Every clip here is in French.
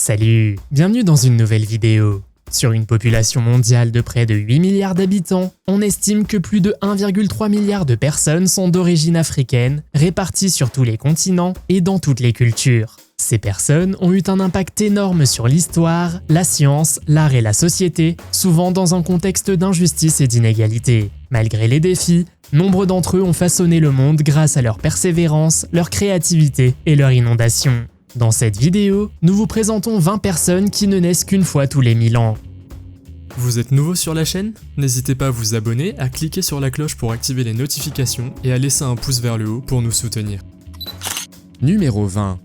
Salut, bienvenue dans une nouvelle vidéo. Sur une population mondiale de près de 8 milliards d'habitants, on estime que plus de 1,3 milliard de personnes sont d'origine africaine, réparties sur tous les continents et dans toutes les cultures. Ces personnes ont eu un impact énorme sur l'histoire, la science, l'art et la société, souvent dans un contexte d'injustice et d'inégalité. Malgré les défis, nombre d'entre eux ont façonné le monde grâce à leur persévérance, leur créativité et leur inondation. Dans cette vidéo, nous vous présentons 20 personnes qui ne naissent qu'une fois tous les 1000 ans. Vous êtes nouveau sur la chaîne? N'hésitez pas à vous abonner, à cliquer sur la cloche pour activer les notifications et à laisser un pouce vers le haut pour nous soutenir. Numéro 20.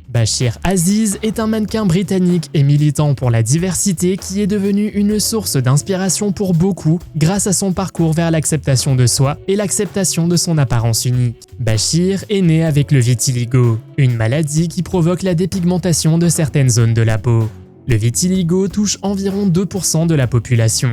Bashir Aziz est un mannequin britannique et militant pour la diversité qui est devenu une source d'inspiration pour beaucoup grâce à son parcours vers l'acceptation de soi et l'acceptation de son apparence unique. Bashir est né avec le vitiligo, une maladie qui provoque la dépigmentation de certaines zones de la peau. Le vitiligo touche environ 2% de la population.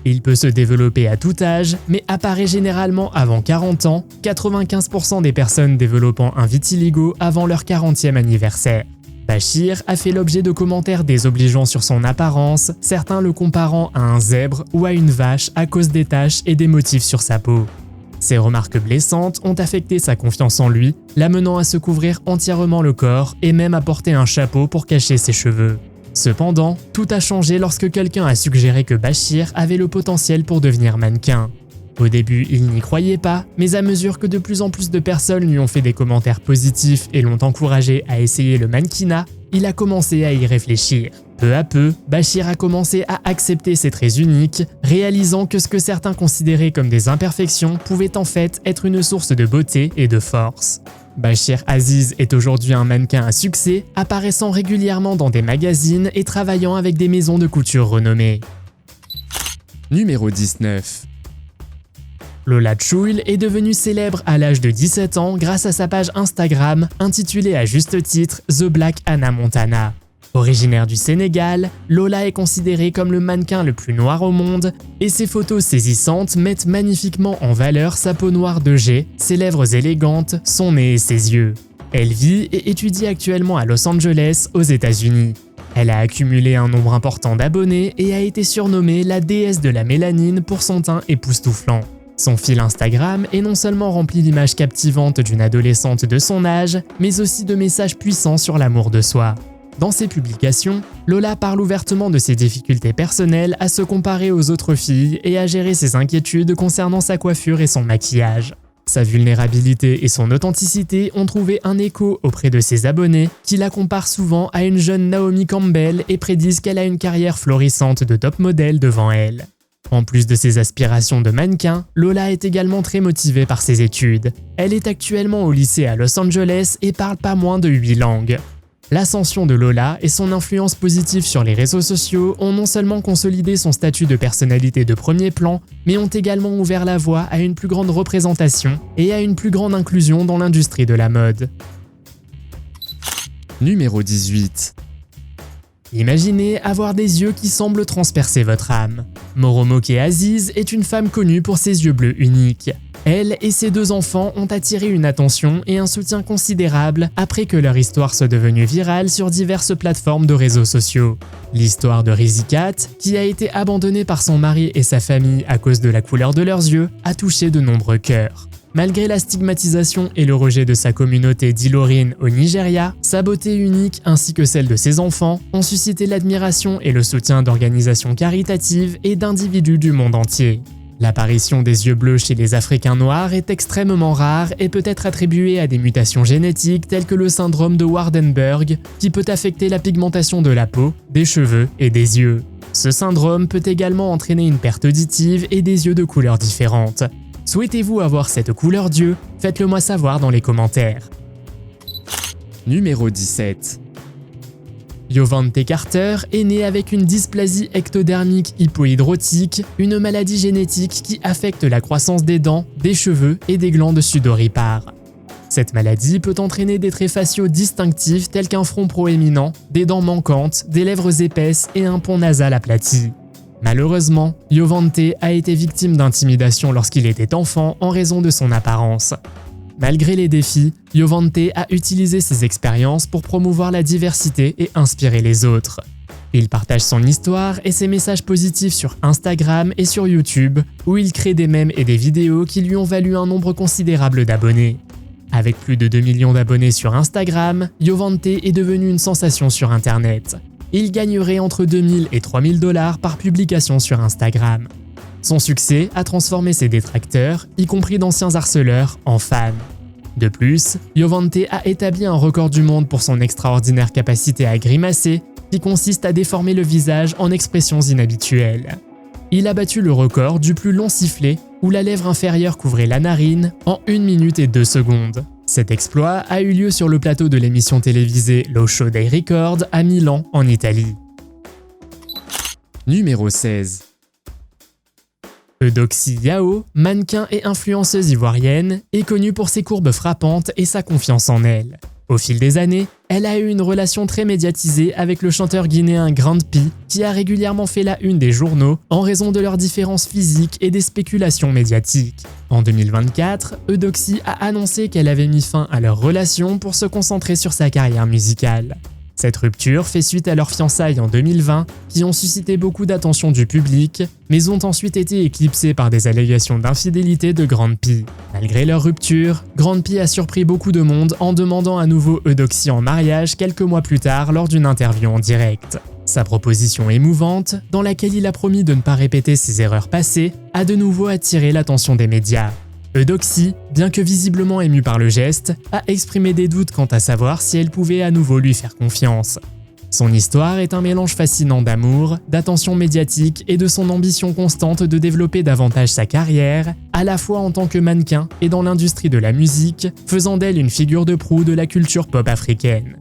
Il peut se développer à tout âge, mais apparaît généralement avant 40 ans, 95% des personnes développant un vitiligo avant leur 40e anniversaire. Bashir a fait l'objet de commentaires désobligeants sur son apparence, certains le comparant à un zèbre ou à une vache à cause des taches et des motifs sur sa peau. Ces remarques blessantes ont affecté sa confiance en lui, l'amenant à se couvrir entièrement le corps et même à porter un chapeau pour cacher ses cheveux. Cependant, tout a changé lorsque quelqu'un a suggéré que Bashir avait le potentiel pour devenir mannequin. Au début, il n'y croyait pas, mais à mesure que de plus en plus de personnes lui ont fait des commentaires positifs et l'ont encouragé à essayer le mannequinat, il a commencé à y réfléchir. Peu à peu, Bashir a commencé à accepter ses traits uniques, réalisant que ce que certains considéraient comme des imperfections pouvait en fait être une source de beauté et de force. Bashir Aziz est aujourd'hui un mannequin à succès, apparaissant régulièrement dans des magazines et travaillant avec des maisons de couture renommées. Numéro 19. Lola Chouil est devenue célèbre à l'âge de 17 ans grâce à sa page Instagram intitulée à juste titre The Black Hannah Montana. Originaire du Sénégal, Lola est considérée comme le mannequin le plus noir au monde et ses photos saisissantes mettent magnifiquement en valeur sa peau noire de jet, ses lèvres élégantes, son nez et ses yeux. Elle vit et étudie actuellement à Los Angeles, aux États-Unis. Elle a accumulé un nombre important d'abonnés et a été surnommée la déesse de la mélanine pour son teint époustouflant. Son fil Instagram est non seulement rempli d'images captivantes d'une adolescente de son âge, mais aussi de messages puissants sur l'amour de soi. Dans ses publications, Lola parle ouvertement de ses difficultés personnelles à se comparer aux autres filles et à gérer ses inquiétudes concernant sa coiffure et son maquillage. Sa vulnérabilité et son authenticité ont trouvé un écho auprès de ses abonnés qui la comparent souvent à une jeune Naomi Campbell et prédisent qu'elle a une carrière florissante de top modèle devant elle. En plus de ses aspirations de mannequin, Lola est également très motivée par ses études. Elle est actuellement au lycée à Los Angeles et parle pas moins de 8 langues. L'ascension de Lola et son influence positive sur les réseaux sociaux ont non seulement consolidé son statut de personnalité de premier plan, mais ont également ouvert la voie à une plus grande représentation et à une plus grande inclusion dans l'industrie de la mode. Numéro 18. Imaginez avoir des yeux qui semblent transpercer votre âme. Moromoke Aziz est une femme connue pour ses yeux bleus uniques. Elle et ses 2 enfants ont attiré une attention et un soutien considérable après que leur histoire soit devenue virale sur diverses plateformes de réseaux sociaux. L'histoire de Rizikat, qui a été abandonnée par son mari et sa famille à cause de la couleur de leurs yeux, a touché de nombreux cœurs. Malgré la stigmatisation et le rejet de sa communauté d'Ilorin au Nigeria, sa beauté unique ainsi que celle de ses enfants ont suscité l'admiration et le soutien d'organisations caritatives et d'individus du monde entier. L'apparition des yeux bleus chez les Africains noirs est extrêmement rare et peut être attribuée à des mutations génétiques telles que le syndrome de Waardenburg, qui peut affecter la pigmentation de la peau, des cheveux et des yeux. Ce syndrome peut également entraîner une perte auditive et des yeux de couleurs différentes. Souhaitez-vous avoir cette couleur d'yeux? Faites-le moi savoir dans les commentaires. Numéro 17. Yovante Carter est née avec une dysplasie ectodermique hypohydrotique, une maladie génétique qui affecte la croissance des dents, des cheveux et des glandes sudoripares. Cette maladie peut entraîner des traits faciaux distinctifs tels qu'un front proéminent, des dents manquantes, des lèvres épaisses et un pont nasal aplati. Malheureusement, Yovante a été victime d'intimidation lorsqu'il était enfant en raison de son apparence. Malgré les défis, Jovante a utilisé ses expériences pour promouvoir la diversité et inspirer les autres. Il partage son histoire et ses messages positifs sur Instagram et sur YouTube, où il crée des mèmes et des vidéos qui lui ont valu un nombre considérable d'abonnés. Avec plus de 2 millions d'abonnés sur Instagram, Jovante est devenu une sensation sur Internet. Il gagnerait entre 2000 et 3000 $ par publication sur Instagram. Son succès a transformé ses détracteurs, y compris d'anciens harceleurs, en fans. De plus, Jovante a établi un record du monde pour son extraordinaire capacité à grimacer, qui consiste à déformer le visage en expressions inhabituelles. Il a battu le record du plus long sifflet, où la lèvre inférieure couvrait la narine, en 1 minute et 2 secondes. Cet exploit a eu lieu sur le plateau de l'émission télévisée Lo Show dei Record à Milan, en Italie. Numéro 16. Eudoxie Yao, mannequin et influenceuse ivoirienne, est connue pour ses courbes frappantes et sa confiance en elle. Au fil des années, elle a eu une relation très médiatisée avec le chanteur guinéen Grand P, qui a régulièrement fait la une des journaux en raison de leurs différences physiques et des spéculations médiatiques. En 2024, Eudoxie a annoncé qu'elle avait mis fin à leur relation pour se concentrer sur sa carrière musicale. Cette rupture fait suite à leurs fiançailles en 2020, qui ont suscité beaucoup d'attention du public, mais ont ensuite été éclipsées par des allégations d'infidélité de Grand P. Malgré leur rupture, Grand P a surpris beaucoup de monde en demandant à nouveau Eudoxie en mariage quelques mois plus tard lors d'une interview en direct. Sa proposition émouvante, dans laquelle il a promis de ne pas répéter ses erreurs passées, a de nouveau attiré l'attention des médias. Eudoxie, bien que visiblement émue par le geste, a exprimé des doutes quant à savoir si elle pouvait à nouveau lui faire confiance. Son histoire est un mélange fascinant d'amour, d'attention médiatique et de son ambition constante de développer davantage sa carrière, à la fois en tant que mannequin et dans l'industrie de la musique, faisant d'elle une figure de proue de la culture pop africaine.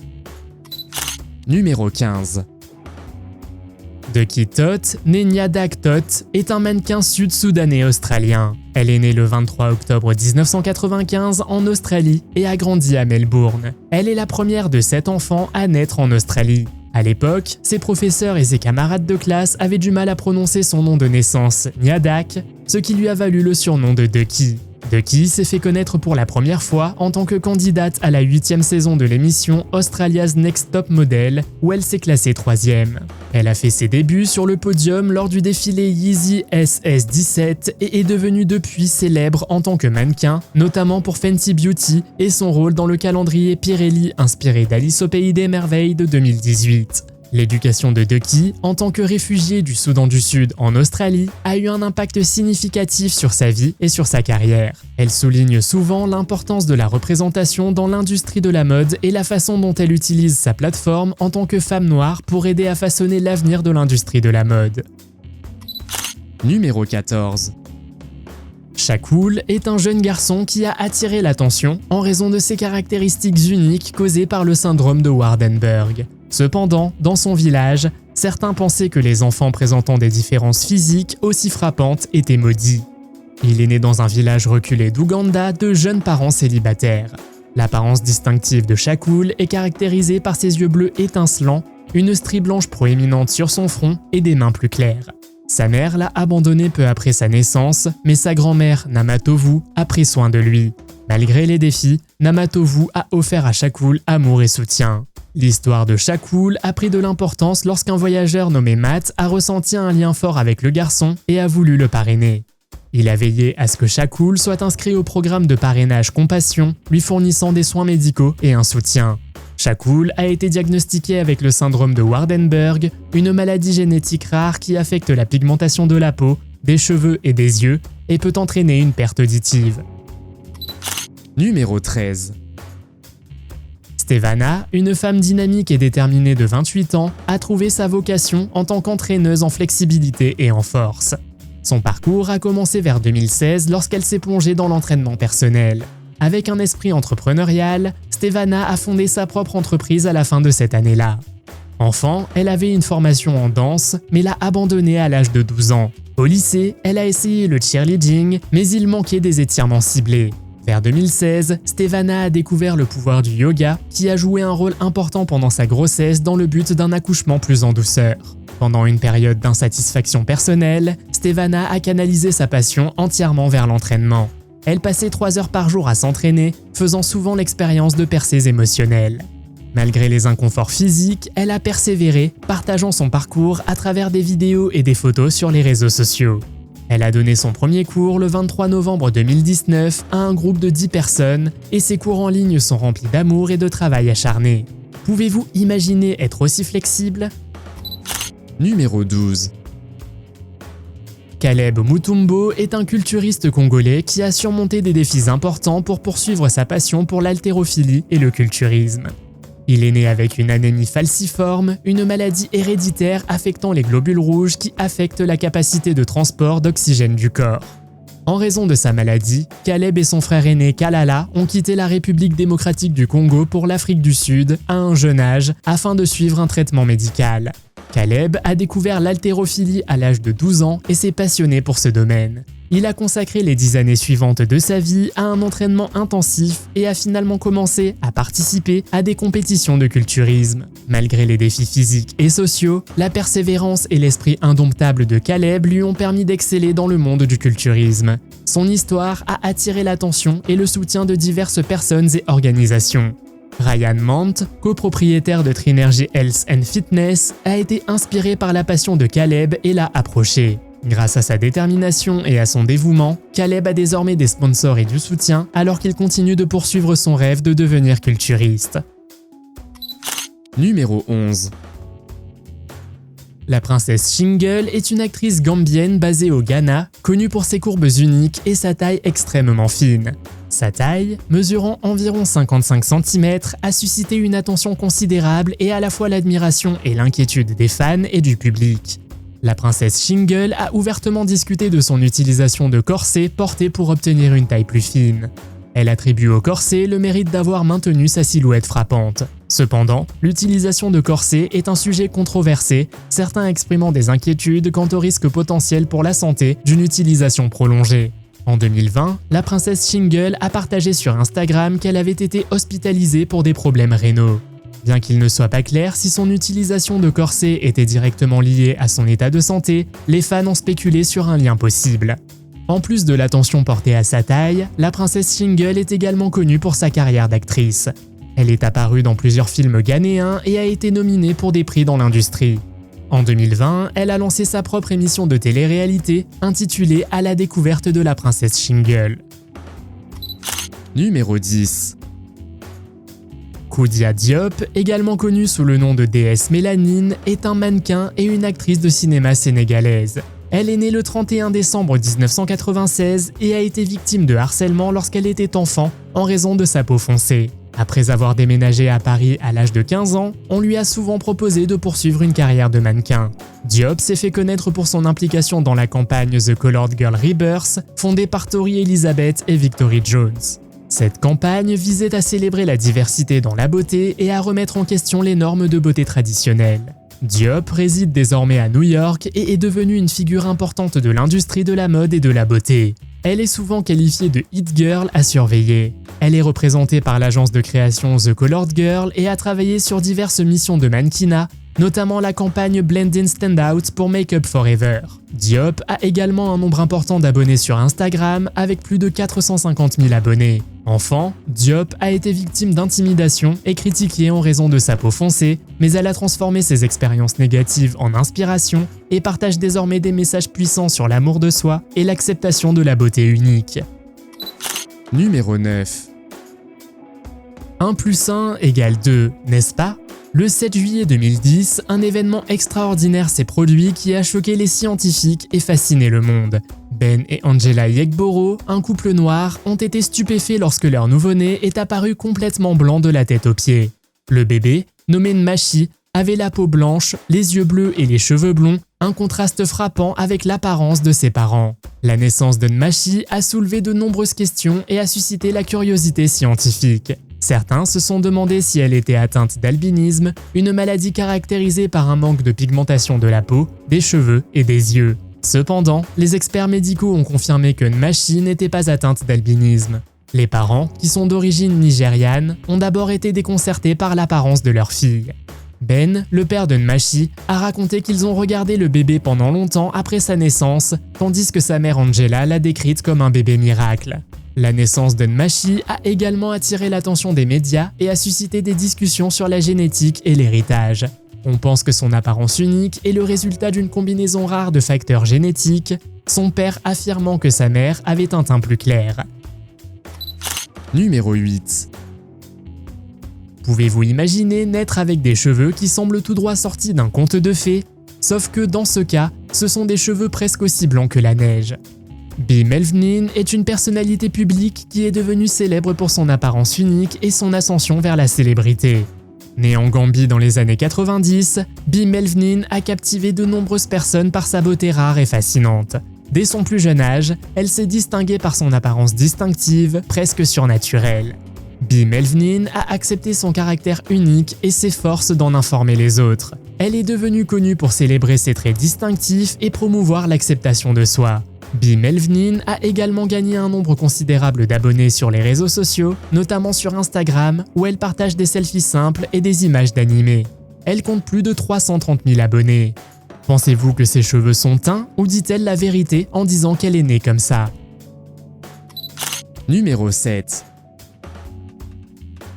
Numéro 15. Deki Tot, née Nyadak Tot, est un mannequin sud-soudanais australien. Elle est née le 23 octobre 1995 en Australie et a grandi à Melbourne. Elle est la première de 7 enfants à naître en Australie. À l'époque, ses professeurs et ses camarades de classe avaient du mal à prononcer son nom de naissance, Nyadak, ce qui lui a valu le surnom de Deki. Deki s'est fait connaître pour la première fois en tant que candidate à la 8e saison de l'émission Australia's Next Top Model, où elle s'est classée 3e. Elle a fait ses débuts sur le podium lors du défilé Yeezy SS17 et est devenue depuis célèbre en tant que mannequin, notamment pour Fenty Beauty et son rôle dans le calendrier Pirelli inspiré d'Alice au Pays des Merveilles de 2018. L'éducation de Deki, en tant que réfugiée du Soudan du Sud en Australie, a eu un impact significatif sur sa vie et sur sa carrière. Elle souligne souvent l'importance de la représentation dans l'industrie de la mode et la façon dont elle utilise sa plateforme en tant que femme noire pour aider à façonner l'avenir de l'industrie de la mode. Numéro 14. Shakool est un jeune garçon qui a attiré l'attention en raison de ses caractéristiques uniques causées par le syndrome de Waardenburg. Cependant, dans son village, certains pensaient que les enfants présentant des différences physiques aussi frappantes étaient maudits. Il est né dans un village reculé d'Ouganda de jeunes parents célibataires. L'apparence distinctive de Shakool est caractérisée par ses yeux bleus étincelants, une strie blanche proéminente sur son front et des mains plus claires. Sa mère l'a abandonné peu après sa naissance, mais sa grand-mère, Namatovu, a pris soin de lui. Malgré les défis, Namatovu a offert à Shakool amour et soutien. L'histoire de Shakool a pris de l'importance lorsqu'un voyageur nommé Matt a ressenti un lien fort avec le garçon et a voulu le parrainer. Il a veillé à ce que Shakool soit inscrit au programme de parrainage Compassion, lui fournissant des soins médicaux et un soutien. Shakool a été diagnostiqué avec le syndrome de Waardenburg, une maladie génétique rare qui affecte la pigmentation de la peau, des cheveux et des yeux et peut entraîner une perte auditive. Numéro 13. Stevana, une femme dynamique et déterminée de 28 ans, a trouvé sa vocation en tant qu'entraîneuse en flexibilité et en force. Son parcours a commencé vers 2016 lorsqu'elle s'est plongée dans l'entraînement personnel. Avec un esprit entrepreneurial, Stevana a fondé sa propre entreprise à la fin de cette année-là. Enfant, elle avait une formation en danse, mais l'a abandonnée à l'âge de 12 ans. Au lycée, elle a essayé le cheerleading, mais il manquait des étirements ciblés. Vers 2016, Stevana a découvert le pouvoir du yoga, qui a joué un rôle important pendant sa grossesse dans le but d'un accouchement plus en douceur. Pendant une période d'insatisfaction personnelle, Stevana a canalisé sa passion entièrement vers l'entraînement. Elle passait 3 heures par jour à s'entraîner, faisant souvent l'expérience de percées émotionnelles. Malgré les inconforts physiques, elle a persévéré, partageant son parcours à travers des vidéos et des photos sur les réseaux sociaux. Elle a donné son premier cours le 23 novembre 2019 à un groupe de 10 personnes et ses cours en ligne sont remplis d'amour et de travail acharné. Pouvez-vous imaginer être aussi flexible ? Numéro 12. Caleb Mutombo est un culturiste congolais qui a surmonté des défis importants pour poursuivre sa passion pour l'haltérophilie et le culturisme. Il est né avec une anémie falciforme, une maladie héréditaire affectant les globules rouges qui affectent la capacité de transport d'oxygène du corps. En raison de sa maladie, Caleb et son frère aîné Kalala ont quitté la République démocratique du Congo pour l'Afrique du Sud à un jeune âge afin de suivre un traitement médical. Caleb a découvert l'haltérophilie à l'âge de 12 ans et s'est passionné pour ce domaine. Il a consacré les 10 années suivantes de sa vie à un entraînement intensif et a finalement commencé à participer à des compétitions de culturisme. Malgré les défis physiques et sociaux, la persévérance et l'esprit indomptable de Caleb lui ont permis d'exceller dans le monde du culturisme. Son histoire a attiré l'attention et le soutien de diverses personnes et organisations. Ryan Mant, copropriétaire de Trinergy Health and Fitness, a été inspiré par la passion de Caleb et l'a approché. Grâce à sa détermination et à son dévouement, Caleb a désormais des sponsors et du soutien alors qu'il continue de poursuivre son rêve de devenir culturiste. Numéro 11. La princesse Shingle est une actrice gambienne basée au Ghana, connue pour ses courbes uniques et sa taille extrêmement fine. Sa taille, mesurant environ 55 cm, a suscité une attention considérable et à la fois l'admiration et l'inquiétude des fans et du public. La princesse Shingle a ouvertement discuté de son utilisation de corsets portés pour obtenir une taille plus fine. Elle attribue au corset le mérite d'avoir maintenu sa silhouette frappante. Cependant, l'utilisation de corsets est un sujet controversé, certains exprimant des inquiétudes quant au risque potentiel pour la santé d'une utilisation prolongée. En 2020, la princesse Shingle a partagé sur Instagram qu'elle avait été hospitalisée pour des problèmes rénaux. Bien qu'il ne soit pas clair si son utilisation de corset était directement liée à son état de santé, les fans ont spéculé sur un lien possible. En plus de l'attention portée à sa taille, la princesse Shingle est également connue pour sa carrière d'actrice. Elle est apparue dans plusieurs films ghanéens et a été nominée pour des prix dans l'industrie. En 2020, elle a lancé sa propre émission de télé-réalité intitulée « À la découverte de la princesse Shingle ». Numéro 10. Koudia Diop, également connue sous le nom de déesse Mélanine, est un mannequin et une actrice de cinéma sénégalaise. Elle est née le 31 décembre 1996 et a été victime de harcèlement lorsqu'elle était enfant en raison de sa peau foncée. Après avoir déménagé à Paris à l'âge de 15 ans, on lui a souvent proposé de poursuivre une carrière de mannequin. Diop s'est fait connaître pour son implication dans la campagne The Colored Girl Rebirth, fondée par Tori Elizabeth et Victory Jones. Cette campagne visait à célébrer la diversité dans la beauté et à remettre en question les normes de beauté traditionnelles. Diop réside désormais à New York et est devenue une figure importante de l'industrie de la mode et de la beauté. Elle est souvent qualifiée de hit girl à surveiller. Elle est représentée par l'agence de création The Colored Girl et a travaillé sur diverses missions de mannequinat, notamment la campagne Blend In Stand Out pour Make Up Forever. Diop a également un nombre important d'abonnés sur Instagram avec plus de 450 000 abonnés. Enfant, Diop a été victime d'intimidation et critiquée en raison de sa peau foncée, mais elle a transformé ses expériences négatives en inspiration et partage désormais des messages puissants sur l'amour de soi et l'acceptation de la beauté unique. Numéro 9. 1 + 1 = 2, n'est-ce pas ? Le 7 juillet 2010, un événement extraordinaire s'est produit qui a choqué les scientifiques et fasciné le monde. Ben et Angela Yegboro, un couple noir, ont été stupéfaits lorsque leur nouveau-né est apparu complètement blanc de la tête aux pieds. Le bébé, nommé Nmachi, avait la peau blanche, les yeux bleus et les cheveux blonds, un contraste frappant avec l'apparence de ses parents. La naissance de Nmachi a soulevé de nombreuses questions et a suscité la curiosité scientifique. Certains se sont demandé si elle était atteinte d'albinisme, une maladie caractérisée par un manque de pigmentation de la peau, des cheveux et des yeux. Cependant, les experts médicaux ont confirmé que Nmachi n'était pas atteinte d'albinisme. Les parents, qui sont d'origine nigériane, ont d'abord été déconcertés par l'apparence de leur fille. Ben, le père de Nmachi, a raconté qu'ils ont regardé le bébé pendant longtemps après sa naissance, tandis que sa mère Angela l'a décrite comme un bébé miracle. La naissance de Nmachi a également attiré l'attention des médias et a suscité des discussions sur la génétique et l'héritage. On pense que son apparence unique est le résultat d'une combinaison rare de facteurs génétiques, son père affirmant que sa mère avait un teint plus clair. Numéro 8. Pouvez-vous imaginer naître avec des cheveux qui semblent tout droit sortis d'un conte de fées? Sauf que dans ce cas, ce sont des cheveux presque aussi blancs que la neige. Bee Melvnin est une personnalité publique qui est devenue célèbre pour son apparence unique et son ascension vers la célébrité. Née en Gambie dans les années 90, Bee Melvnin a captivé de nombreuses personnes par sa beauté rare et fascinante. Dès son plus jeune âge, elle s'est distinguée par son apparence distinctive, presque surnaturelle. Bee Melvnin a accepté son caractère unique et s'efforce d'en informer les autres. Elle est devenue connue pour célébrer ses traits distinctifs et promouvoir l'acceptation de soi. Bee Melvnin a également gagné un nombre considérable d'abonnés sur les réseaux sociaux, notamment sur Instagram, où elle partage des selfies simples et des images d'animés. Elle compte plus de 330 000 abonnés. Pensez-vous que ses cheveux sont teints ou dit-elle la vérité en disant qu'elle est née comme ça? Numéro 7.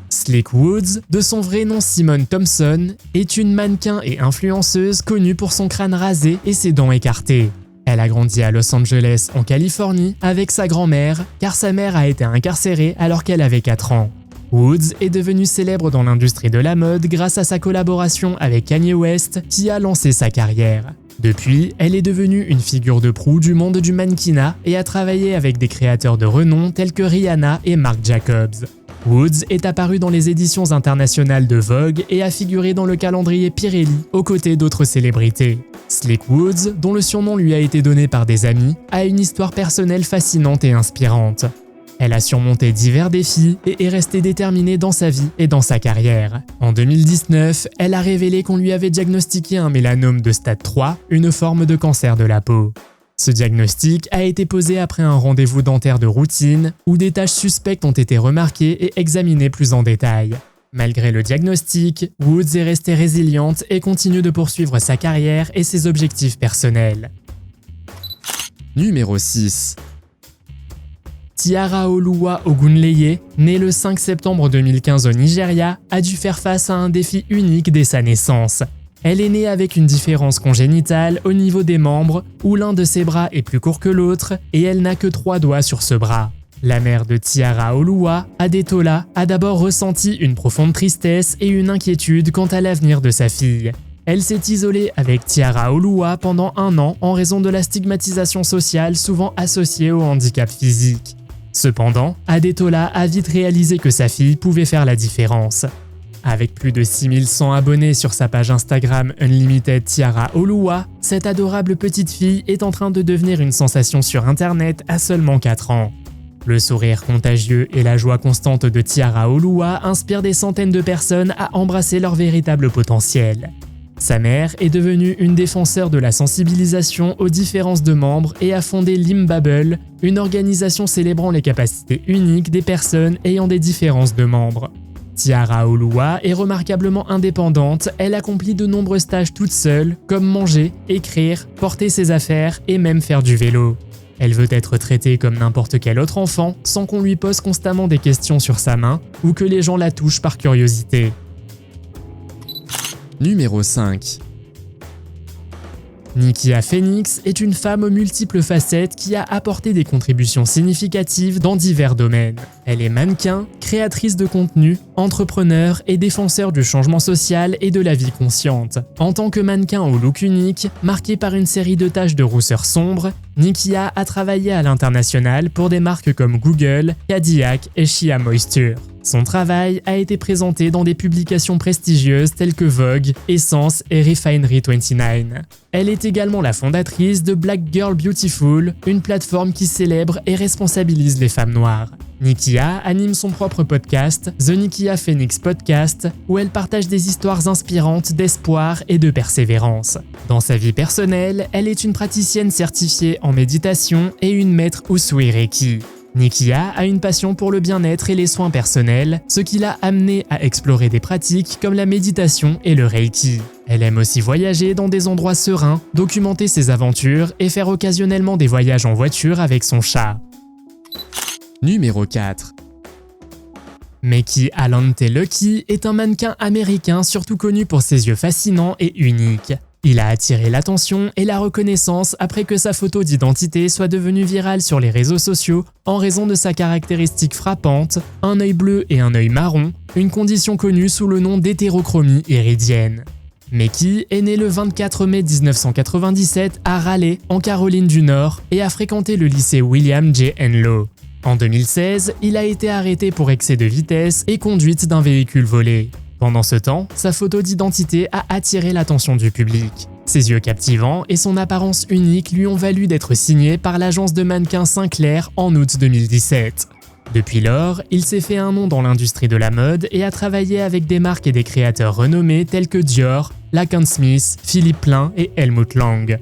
Slick Woods, de son vrai nom Simone Thompson, est une mannequin et influenceuse connue pour son crâne rasé et ses dents écartées. Elle a grandi à Los Angeles, en Californie, avec sa grand-mère, car sa mère a été incarcérée alors qu'elle avait 4 ans. Woods est devenue célèbre dans l'industrie de la mode grâce à sa collaboration avec Kanye West, qui a lancé sa carrière. Depuis, elle est devenue une figure de proue du monde du mannequinat et a travaillé avec des créateurs de renom tels que Rihanna et Marc Jacobs. Woods est apparue dans les éditions internationales de Vogue et a figuré dans le calendrier Pirelli aux côtés d'autres célébrités. Slick Woods, dont le surnom lui a été donné par des amis, a une histoire personnelle fascinante et inspirante. Elle a surmonté divers défis et est restée déterminée dans sa vie et dans sa carrière. En 2019, elle a révélé qu'on lui avait diagnostiqué un mélanome de stade 3, une forme de cancer de la peau. Ce diagnostic a été posé après un rendez-vous dentaire de routine où des taches suspectes ont été remarquées et examinées plus en détail. Malgré le diagnostic, Woods est restée résiliente et continue de poursuivre sa carrière et ses objectifs personnels. Numéro 6. Tiara Oluwa Ogunleye, née le 5 septembre 2015 au Nigeria, a dû faire face à un défi unique dès sa naissance. Elle est née avec une différence congénitale au niveau des membres, où l'un de ses bras est plus court que l'autre et elle n'a que 3 doigts sur ce bras. La mère de Tiara Oluwa, Adetola, a d'abord ressenti une profonde tristesse et une inquiétude quant à l'avenir de sa fille. Elle s'est isolée avec Tiara Oluwa pendant 1 an en raison de la stigmatisation sociale souvent associée au handicap physique. Cependant, Adetola a vite réalisé que sa fille pouvait faire la différence. Avec plus de 6100 abonnés sur sa page Instagram Unlimited Tiara Oluwa, cette adorable petite fille est en train de devenir une sensation sur internet à seulement 4 ans. Le sourire contagieux et la joie constante de Tiara Oluwa inspirent des centaines de personnes à embrasser leur véritable potentiel. Sa mère est devenue une défenseur de la sensibilisation aux différences de membres et a fondé Limbabble, une organisation célébrant les capacités uniques des personnes ayant des différences de membres. Tiara Oluwa est remarquablement indépendante, elle accomplit de nombreuses tâches toute seule, comme manger, écrire, porter ses affaires et même faire du vélo. Elle veut être traitée comme n'importe quel autre enfant, sans qu'on lui pose constamment des questions sur sa main ou que les gens la touchent par curiosité. Numéro 5. Nikia Phoenix est une femme aux multiples facettes qui a apporté des contributions significatives dans divers domaines. Elle est mannequin, créatrice de contenu, entrepreneur et défenseur du changement social et de la vie consciente. En tant que mannequin au look unique, marqué par une série de taches de rousseur sombre, Nikia a travaillé à l'international pour des marques comme Google, Cadillac et Shea Moisture. Son travail a été présenté dans des publications prestigieuses telles que Vogue, Essence et Refinery29. Elle est également la fondatrice de Black Girl Beautiful, une plateforme qui célèbre et responsabilise les femmes noires. Nikia anime son propre podcast, The Nikia Phoenix Podcast, où elle partage des histoires inspirantes d'espoir et de persévérance. Dans sa vie personnelle, elle est une praticienne certifiée en méditation et une maître Usui Reiki. Nikia a une passion pour le bien-être et les soins personnels, ce qui l'a amenée à explorer des pratiques comme la méditation et le Reiki. Elle aime aussi voyager dans des endroits sereins, documenter ses aventures et faire occasionnellement des voyages en voiture avec son chat. Numéro 4. Meki Alante Lucky est un mannequin américain surtout connu pour ses yeux fascinants et uniques. Il a attiré l'attention et la reconnaissance après que sa photo d'identité soit devenue virale sur les réseaux sociaux en raison de sa caractéristique frappante, un œil bleu et un œil marron, une condition connue sous le nom d'hétérochromie iridienne. Meki est né le 24 mai 1997 à Raleigh, en Caroline du Nord, et a fréquenté le lycée William J. Enloe. En 2016, il a été arrêté pour excès de vitesse et conduite d'un véhicule volé. Pendant ce temps, sa photo d'identité a attiré l'attention du public. Ses yeux captivants et son apparence unique lui ont valu d'être signé par l'agence de mannequins Sinclair en août 2017. Depuis lors, il s'est fait un nom dans l'industrie de la mode et a travaillé avec des marques et des créateurs renommés tels que Dior, Lacan Smith, Philippe Plein et Helmut Lang.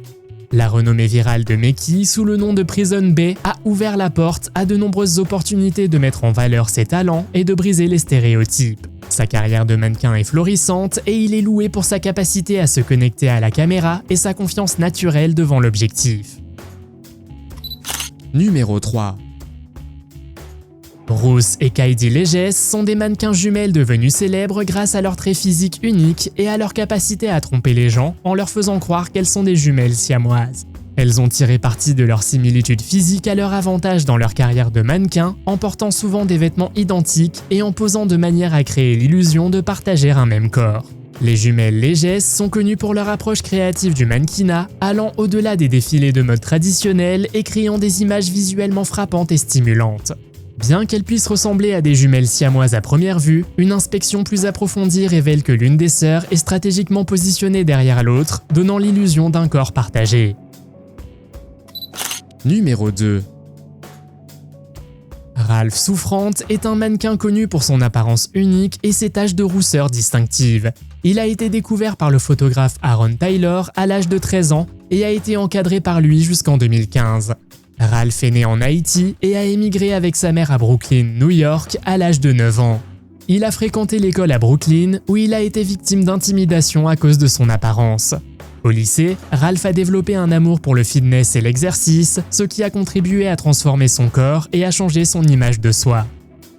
La renommée virale de Meki sous le nom de Prison Bae a ouvert la porte à de nombreuses opportunités de mettre en valeur ses talents et de briser les stéréotypes. Sa carrière de mannequin est florissante et il est loué pour sa capacité à se connecter à la caméra et sa confiance naturelle devant l'objectif. Numéro 3. Ruth et Kaidi Leges sont des mannequins jumelles devenus célèbres grâce à leur trait physique unique et à leur capacité à tromper les gens en leur faisant croire qu'elles sont des jumelles siamoises. Elles ont tiré parti de leur similitude physique à leur avantage dans leur carrière de mannequin, en portant souvent des vêtements identiques et en posant de manière à créer l'illusion de partager un même corps. Les jumelles Leges sont connues pour leur approche créative du mannequinat, allant au-delà des défilés de mode traditionnels et créant des images visuellement frappantes et stimulantes. Bien qu'elles puissent ressembler à des jumelles siamoises à première vue, une inspection plus approfondie révèle que l'une des sœurs est stratégiquement positionnée derrière l'autre, donnant l'illusion d'un corps partagé. Numéro 2. Ralph Souffrante est un mannequin connu pour son apparence unique et ses taches de rousseur distinctives. Il a été découvert par le photographe Aaron Taylor à l'âge de 13 ans et a été encadré par lui jusqu'en 2015. Ralph est né en Haïti et a émigré avec sa mère à Brooklyn, New York, à l'âge de 9 ans. Il a fréquenté l'école à Brooklyn où il a été victime d'intimidation à cause de son apparence. Au lycée, Ralph a développé un amour pour le fitness et l'exercice, ce qui a contribué à transformer son corps et à changer son image de soi.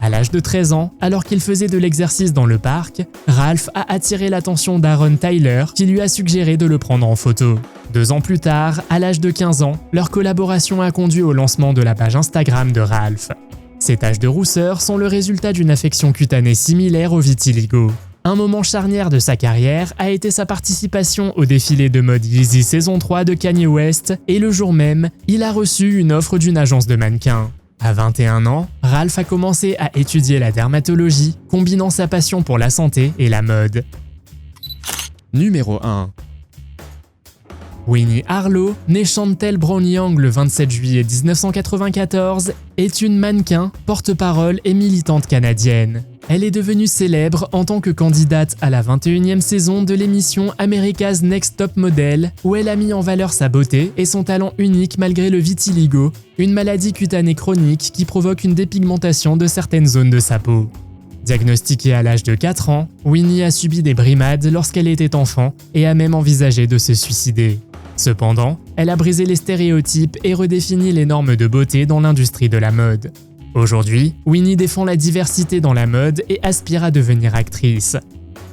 À l'âge de 13 ans, alors qu'il faisait de l'exercice dans le parc, Ralph a attiré l'attention d'Aaron Tyler qui lui a suggéré de le prendre en photo. 2 ans plus tard, à l'âge de 15 ans, leur collaboration a conduit au lancement de la page Instagram de Ralph. Ces taches de rousseur sont le résultat d'une affection cutanée similaire au vitiligo. Un moment charnière de sa carrière a été sa participation au défilé de mode Yeezy saison 3 de Kanye West et le jour même, il a reçu une offre d'une agence de mannequins. À 21 ans, Ralph a commencé à étudier la dermatologie, combinant sa passion pour la santé et la mode. Numéro 1. Winnie Harlow, née Chantel Brown Young le 27 juillet 1994, est une mannequin, porte-parole et militante canadienne. Elle est devenue célèbre en tant que candidate à la 21e saison de l'émission America's Next Top Model, où elle a mis en valeur sa beauté et son talent unique malgré le vitiligo, une maladie cutanée chronique qui provoque une dépigmentation de certaines zones de sa peau. Diagnostiquée à l'âge de 4 ans, Winnie a subi des brimades lorsqu'elle était enfant et a même envisagé de se suicider. Cependant, elle a brisé les stéréotypes et redéfini les normes de beauté dans l'industrie de la mode. Aujourd'hui, Winnie défend la diversité dans la mode et aspire à devenir actrice.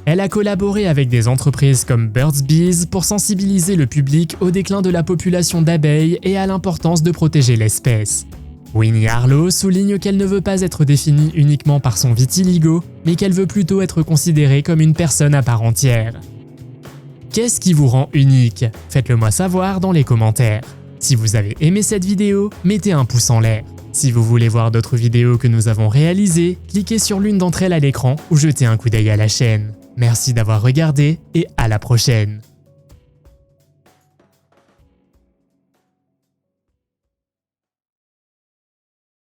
Elle a collaboré avec des entreprises comme Burt's Bees pour sensibiliser le public au déclin de la population d'abeilles et à l'importance de protéger l'espèce. Winnie Harlow souligne qu'elle ne veut pas être définie uniquement par son vitiligo, mais qu'elle veut plutôt être considérée comme une personne à part entière. Qu'est-ce qui vous rend unique? Faites-le moi savoir dans les commentaires. Si vous avez aimé cette vidéo, mettez un pouce en l'air. Si vous voulez voir d'autres vidéos que nous avons réalisées, cliquez sur l'une d'entre elles à l'écran ou jetez un coup d'œil à la chaîne. Merci d'avoir regardé et à la prochaine.